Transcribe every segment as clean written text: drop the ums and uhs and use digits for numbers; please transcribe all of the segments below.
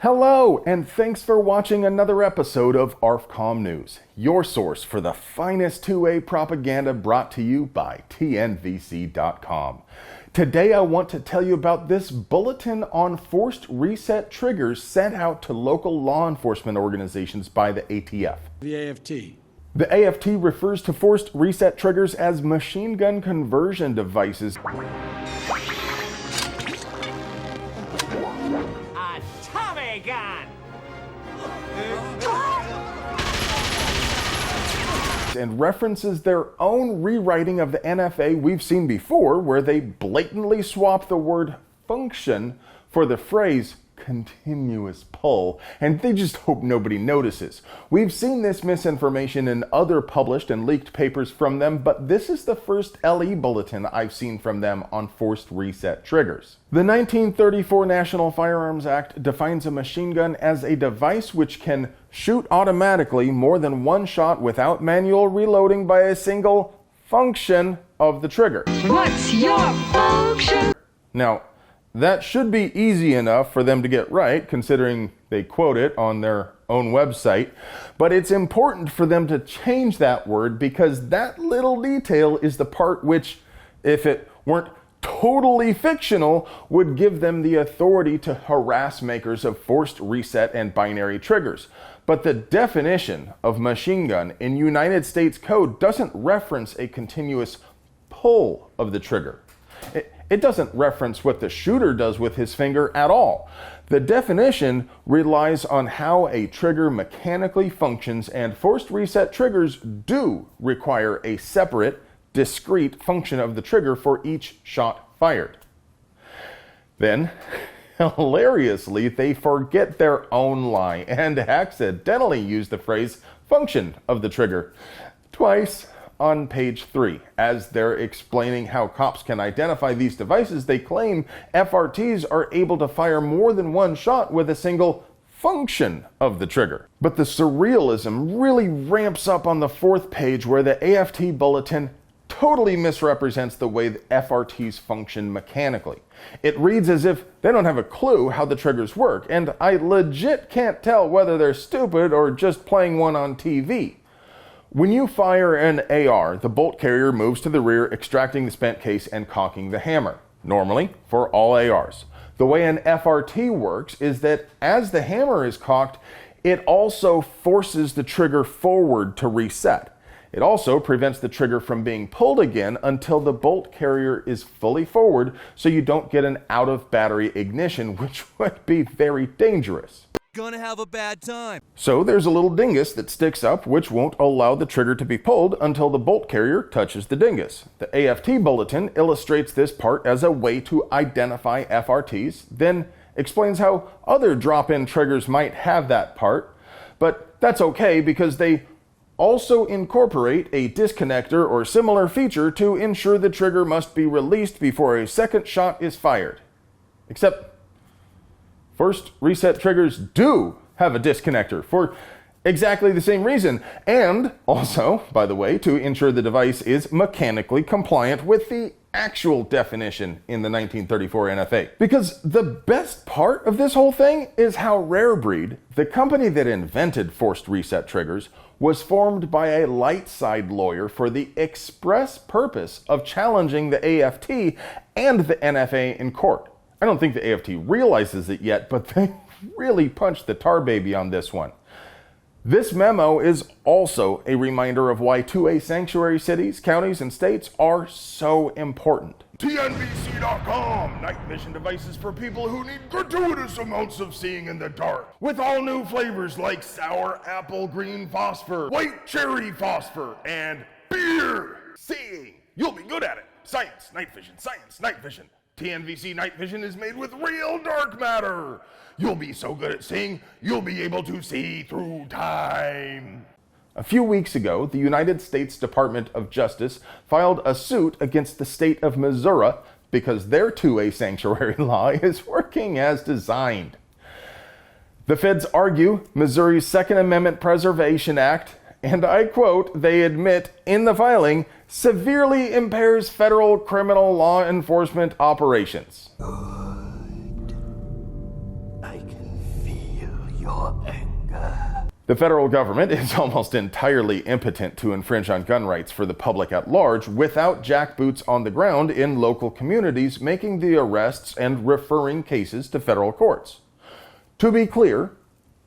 Hello, and thanks for watching another episode of ARFCOM News, your source for the finest 2A propaganda brought to you by TNVC.com. Today I want to tell you about this bulletin on forced reset triggers sent out to local law enforcement organizations by the ATF. The AFT. The AFT refers to forced reset triggers as machine gun conversion devices. Gun. And references their own rewriting of the NFA we've seen before, where they blatantly swap the word function for the phrase continuous pull, and they just hope nobody notices. We've seen this misinformation in other published and leaked papers from them, but this is the first LE bulletin I've seen from them on forced reset triggers. The 1934 National Firearms Act defines a machine gun as a device which can shoot automatically more than one shot without manual reloading by a single function of the trigger. What's your function? Now, that should be easy enough for them to get right, considering they quote it on their own website, but it's important for them to change that word because that little detail is the part which, if it weren't totally fictional, would give them the authority to harass makers of forced reset and binary triggers. But the definition of machine gun in United States Code doesn't reference a continuous pull of the trigger. It doesn't reference what the shooter does with his finger at all. The definition relies on how a trigger mechanically functions, and forced reset triggers do require a separate, discrete function of the trigger for each shot fired. Then, hilariously, they forget their own lie and accidentally use the phrase function of the trigger twice. On page 3, as they're explaining how cops can identify these devices, they claim FRTs are able to fire more than one shot with a single function of the trigger. But the surrealism really ramps up on the 4th page, where the AFT bulletin totally misrepresents the way the FRTs function mechanically. It reads as if they don't have a clue how the triggers work, and I legit can't tell whether they're stupid or just playing one on TV. When you fire an AR, the bolt carrier moves to the rear, extracting the spent case and cocking the hammer, normally for all ARs. The way an FRT works is that as the hammer is cocked, it also forces the trigger forward to reset. It also prevents the trigger from being pulled again until the bolt carrier is fully forward, so you don't get an out-of-battery ignition, which would be very dangerous. Gonna have a bad time. So there's a little dingus that sticks up which won't allow the trigger to be pulled until the bolt carrier touches the dingus. The AFT bulletin illustrates this part as a way to identify FRTs, then explains how other drop-in triggers might have that part, but that's okay because they also incorporate a disconnector or similar feature to ensure the trigger must be released before a second shot is fired. Except forced reset triggers do have a disconnector for exactly the same reason, and also, by the way, to ensure the device is mechanically compliant with the actual definition in the 1934 NFA. Because the best part of this whole thing is how Rarebreed, the company that invented forced reset triggers, was formed by a light side lawyer for the express purpose of challenging the AFT and the NFA in court. I don't think the AFT realizes it yet, but they really punched the tar baby on this one. This memo is also a reminder of why 2A sanctuary cities, counties, and states are so important. TNVC.com, night vision devices for people who need gratuitous amounts of seeing in the dark. With all new flavors like sour apple green phosphor, white cherry phosphor, and beer. Seeing, you'll be good at it. Science, night vision, science, night vision. TNVC Night Vision is made with real dark matter. You'll be so good at seeing, you'll be able to see through time. A few weeks ago, the United States Department of Justice filed a suit against the state of Missouri because their 2A sanctuary law is working as designed. The feds argue Missouri's Second Amendment Preservation Act, and I quote, they admit in the filing, severely impairs federal criminal law enforcement operations. I can feel your anger. The federal government is almost entirely impotent to infringe on gun rights for the public at large without jackboots on the ground in local communities making the arrests and referring cases to federal courts. To be clear,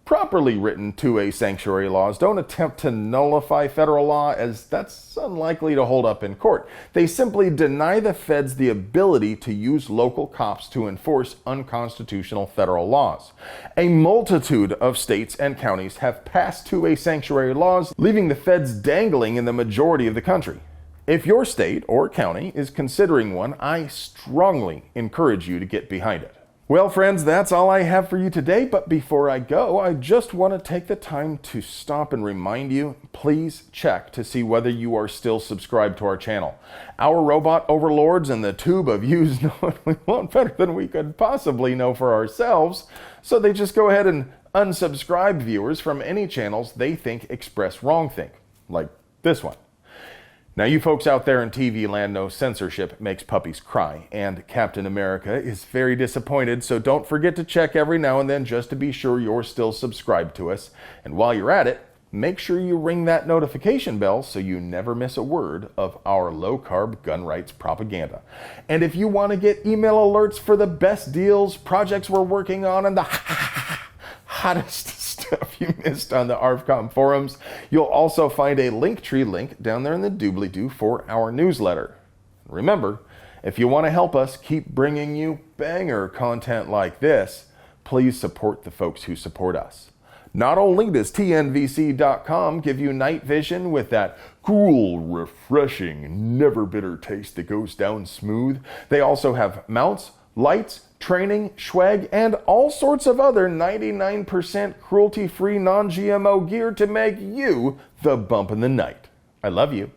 properly written 2A sanctuary laws don't attempt to nullify federal law, as that's unlikely to hold up in court. They simply deny the feds the ability to use local cops to enforce unconstitutional federal laws. A multitude of states and counties have passed 2A sanctuary laws, leaving the feds dangling in the majority of the country. If your state or county is considering one, I strongly encourage you to get behind it. Well, friends, that's all I have for you today, but before I go, I just want to take the time to stop and remind you, please check to see whether you are still subscribed to our channel. Our robot overlords and the tube of yous know what we want better than we could possibly know for ourselves, so they just go ahead and unsubscribe viewers from any channels they think express wrongthink, like this one. Now, you folks out there in TV land know censorship makes puppies cry, and Captain America is very disappointed, so don't forget to check every now and then just to be sure you're still subscribed to us. And while you're at it, make sure you ring that notification bell so you never miss a word of our low-carb gun rights propaganda. And if you want to get email alerts for the best deals, projects we're working on, and the hottest stuff you missed on the ARFCOM forums, you'll also find a Linktree link down there in the doobly-doo for our newsletter. Remember, if you want to help us keep bringing you banger content like this, please support the folks who support us. Not only does TNVC.com give you night vision with that cool, refreshing, never bitter taste that goes down smooth, they also have mounts, lights, training, swag, and all sorts of other 99% cruelty-free non-GMO gear to make you the bump in the night. I love you.